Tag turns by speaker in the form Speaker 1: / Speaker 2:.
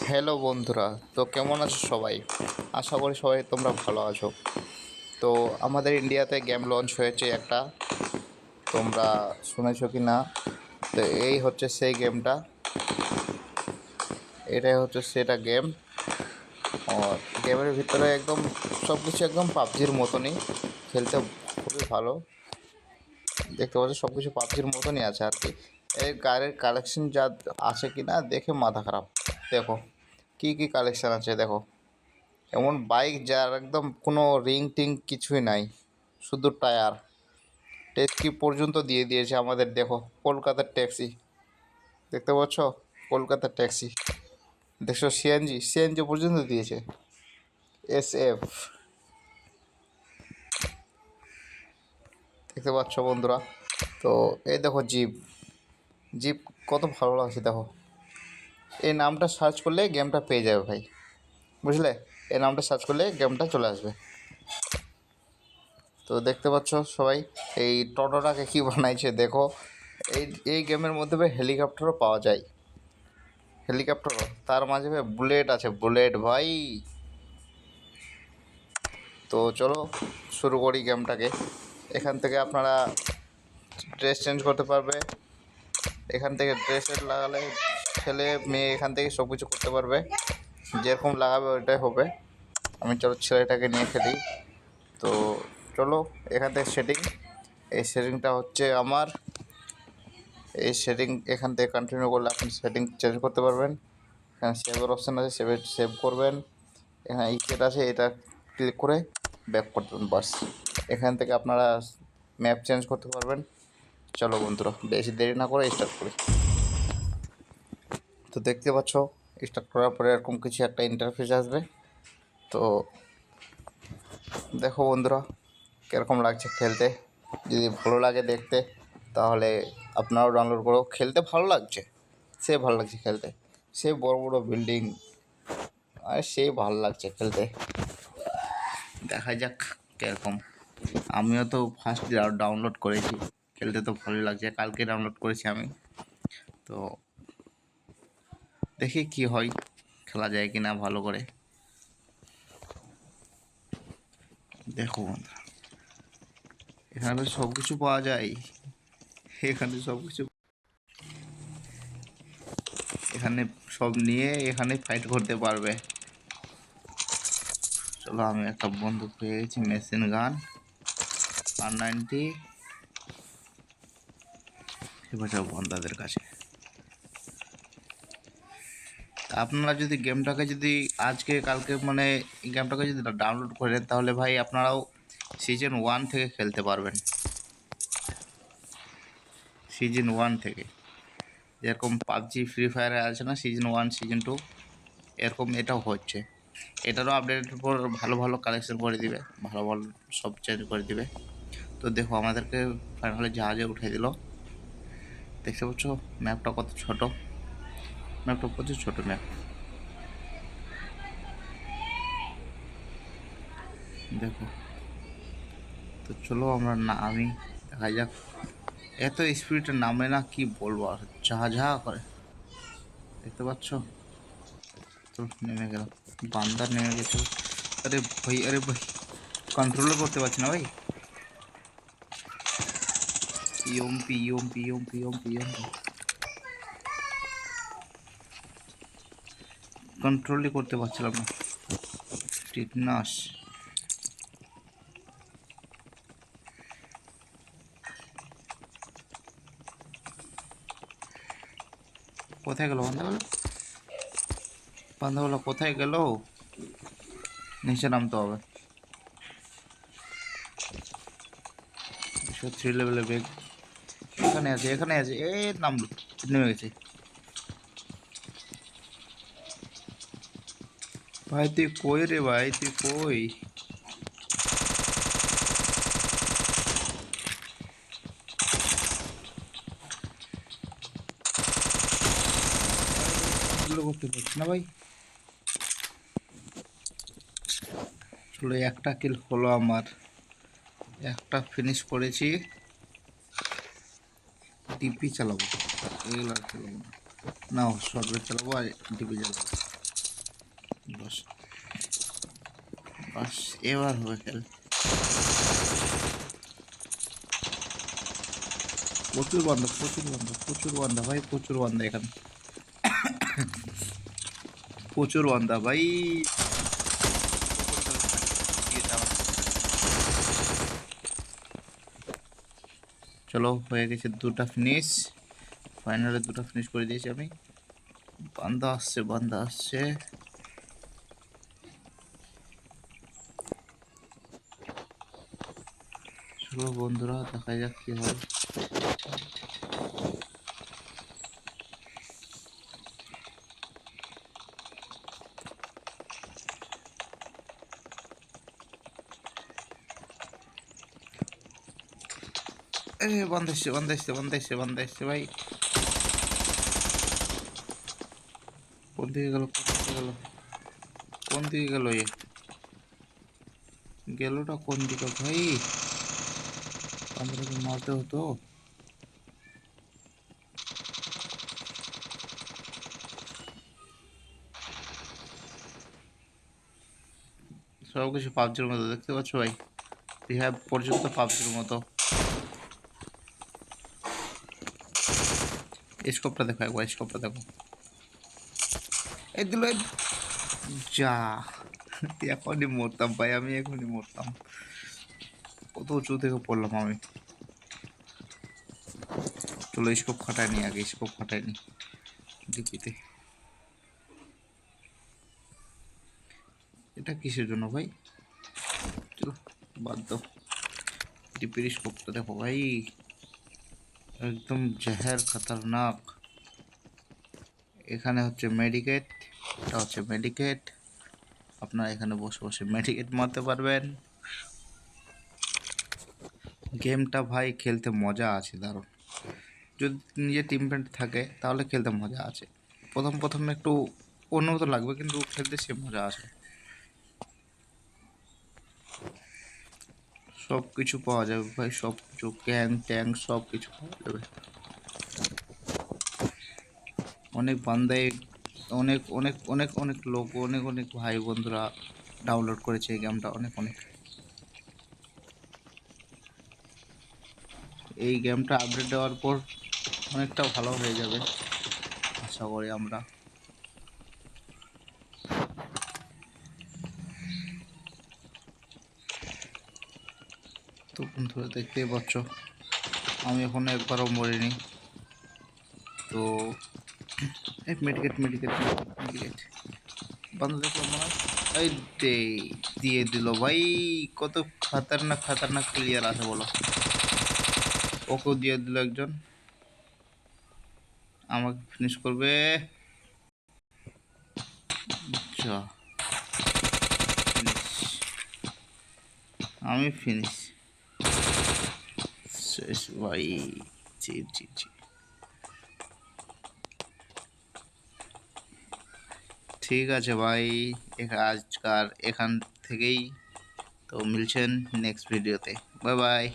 Speaker 1: Hello বন্ধুরা, তো কেমন আছো সবাই? আশা করি সবাই তোমরা ভালো আছো। তো আমাদের ইন্ডিয়াতে গেম লঞ্চ হয়েছে একটা, তোমরা শুনেছো কি না? তো এই হচ্ছে সেই গেমটা, এটাই হচ্ছে সেটা গেম। আর গেমের ভিতরে একদম সব কিছু একদম পাবজির মতনই, খেলতে খুবই ভালো। দেখতে পাচ্ছ সব কিছু পাবজির মতনই আছে আর কি। এই গাড়ির কালেকশন যা আছে কি না দেখে মাথা খারাপ। দেখো কী কী কালেকশান আছে, দেখো এমন বাইক যার একদম কোনো রিং টিং কিছুই নাই, শুধু টায়ার। ট্যাক্সি পর্যন্ত দিয়ে দিয়েছে আমাদের, দেখো কলকাতার ট্যাক্সি, দেখতে পাচ্ছ কলকাতার ট্যাক্সি। দেখছো সিএনজি সিএনজি পর্যন্ত দিয়েছে। এসএফ, দেখতে পাচ্ছ বন্ধুরা। তো এই দেখো জিপ, জিপ কত ভালো লাগছে দেখো। এই নামটা সার্চ করলে গেমটা পেয়ে যাবে ভাই, বুঝলে? এই নামটা সার্চ করলে গেমটা চলে আসবে। তো দেখতে পাচ্ছ সবাই এই টোটোটাকে কী বানাইছে দেখো। এই এই গেমের মধ্যে ভাই হেলিকপ্টারও পাওয়া যায়, হেলিকপ্টারও, তার মাঝে ভাই বুলেট আছে, বুলেট ভাই। তো চলো শুরু করি গেমটাকে। এখান থেকে আপনারা ড্রেস চেঞ্জ করতে পারবে, এখান থেকে ড্রেসের লাগালে ছেলে মেয়ে এখান থেকে সব কিছু করতে পারবে, যেরকম লাগাবে ওইটাই হবে। আমি চলো ছেলেটাকে নিয়ে খেলি। তো চলো এখান থেকে সেটিং, এই সেটিংটা হচ্ছে আমার। এই সেটিং এখান থেকে কন্টিনিউ করলে আপনি সেটিং চেঞ্জ করতে পারবেন। এখানে সেভের অপশান আছে, সেভ করবেন। এখানে ইকেট আছে, এটা ক্লিক করে ব্যাক করতে পারবেন, বাস। এখান থেকে আপনারা ম্যাপ চেঞ্জ করতে পারবেন। চলো বন্ধুরা বেশি দেরি না করে স্টার্ট করি। তো দেখতে পাচ্ছ স্টার্ট করার পরে এরকম কিছু একটা ইন্টারফেস আসবে। তো দেখো বন্ধুরা কীরকম লাগছে খেলতে। যদি ভালো লাগে দেখতে তাহলে আপনারাও ডাউনলোড করো। খেলতে ভালো লাগছে, সে ভালো লাগছে খেলতে, সে বড় বড় বিল্ডিং, আর সেই ভালো লাগছে খেলতে। দেখা যাক কীরকম। আমিও তো ফার্স্ট ডাউনলোড করেছি, খেলতে তো ভালোই লাগছে, কালকে ডাউনলোড করেছি আমি। তো দেখি কি হয়, খেলা যায় কি না ভালো করে। দেখো বন্ধুরা এখানে সব কিছু পাওয়া যায়, এখানে সব কিছু, এখানে সব নিয়ে এখানে ফাইট করতে পারবে। চলো আমি একটা বন্দুক পেয়ে গেছি, মেশিন গান R90। এবার যাবো বন্দাদের কাছে। আপনারা যদি গেমটাকে যদি আজকে কালকে মানে গেমটাকে যদি ডাউনলোড করেন তাহলে ভাই আপনারাও সিজন 1 থেকে খেলতে পারবেন। সিজন 1 থেকে, যেরকম পাবজি ফ্রি ফায়ারে আছে না সিজন 1 সিজন 2, এরকম এটাও হচ্ছে। এটারও আপডেটের পর ভালো ভালো কালেকশন করে দিবে, ভালো ভালো সব চেঞ্জ করে দিবে। তো দেখো আমাদেরকে ফাইনালি জাহাজে উঠে দিল। দেখতে পাচ্ছ ম্যাপটা কত ছোট, ম্যাপটা প্রচুর ছোট ম্যাপ। দেখো তো চলো আমরা নামি, দেখা যাক। এত স্পিডে নামে না কি বলবো, আর ঝাঁ ঝাঁ করে, দেখতে পাচ্ছ। তো নেমে গেল, বান্দার নেমে গেছে। আরে ভাই, আরে ভাই, কন্ট্রোলও করতে পারছি না ভাই। ইয়ম্পি ইয়ম্পি ইয়ম্পি ইয়ম্পি ইয়ম্পি, কন্ট্রোলই করতে পারছিলাম না। টিটনাস, কোথায় গেল বান্দাগুলো, বান্দাগুলো কোথায় গেল? নিচে নামতে হবে। 3 লেভেলের বেগ এখানে আছে, এখানে আছে, এ নামলো, নেমে গেছে। ভাই তুই কই রে ভাই, তুই কই? এগুলো করতে পারছি না ভাই। চলো একটা কিল হলো আমার, একটা ফিনিশ করেছি। ডিপি চালাবো, এগুলো আর চালাবো না, না শর্টব্রেক চালাবো আর ডিপি চালাবো। বাস এবার হবে খেল। প্রচুর বান্ধব, প্রচুর বান্ধব, প্রচুর বান্ধা ভাই, প্রচুর বান্ধা এখানে, প্রচুর বান্ধা ভাই। চলো হয়ে গেছে দুটা ফিনিশ, ফাইনালে দুটো ফিনিশ করে দিয়েছি আমি। বান্দা আসছে, বান্দা আসছে। চলো বন্ধুরা দেখা যাক কি হয়। এ বন্ধ এসছে, বন্ধ এসছে, বন্ধ এসছে, বন্ধ এসছে ভাই। কোন দিকে গেল, কোন দিকে গেল, কোন দিকে গেল? এ গেলোটা কোন দিকে ভাই? আমাদেরকে মারতে হতো। সব কিছু পাবজির মতো দেখতে পাচ্ছ ভাই, রিহ্যাব পর্যন্ত পাবজির মতো। স্কোপটা দেখো একবার, স্কোপটা দেখো। এই দিল, যা। এখনই মরতাম ভাই, আমি এখনই মরতাম। কত উঁচু থেকে পড়লাম আমি। চলো স্কোপ খাটায়নি, আগে স্কোপ খাটায়নি ডিপিতে। এটা কিসের জন্য ভাই? চলো বাদ দাও। ডিপির স্কোপটা দেখো ভাই, একদম জেহের খতরনাক। এখানে হচ্ছে মেডিকেট, এটা হচ্ছে মেডিকেট। আপনারা এখানে বসে বসে মেডিকেট মারতে পারবেন। গেমটা ভাই খেলতে মজা আছে দারুণ। যদি নিজের টিম পেন্ট থাকে তাহলে খেলতে মজা আছে। প্রথম প্রথম একটু অন্যমতো লাগবে, কিন্তু খেলতে সে মজা আছে। সব কিছু পাওয়া যাবে ভাই, সব কিছু, ক্যাং ট্যাং সব কিছু পাওয়া যাবে। অনেক বান্দাই, অনেক অনেক অনেক অনেক লোক, অনেক অনেক ভাই বন্ধুরা ডাউনলোড করেছে এই গেমটা, অনেক অনেক। এই গেমটা আপডেট দেওয়ার পর অনেকটা ভালো হয়ে যাবে আশা করি আমরা। তো বন্ধুরা দেখতেই পাচ্ছ আমি এখনো একবারও মরিনি। তো এই মেডিকেট মেডিকেট মেডিকেট বন্ধ দেখলাম মনে হয়। এই দে, দিয়ে দিল ভাই। কত খাতারনাক খাতারনাক প্লেয়ার আছে বলো। ওকেও দিয়ে দিল একজন, আমাকে ফিনিশ করবে। যা, ফিনিশ, আমি ফিনিশ শেষ ভাই। জি জি জি, ঠিক আছে ভাই। আজকার এখান থেকেই তো মিলছেন নেক্সট ভিডিওতে। Bye bye.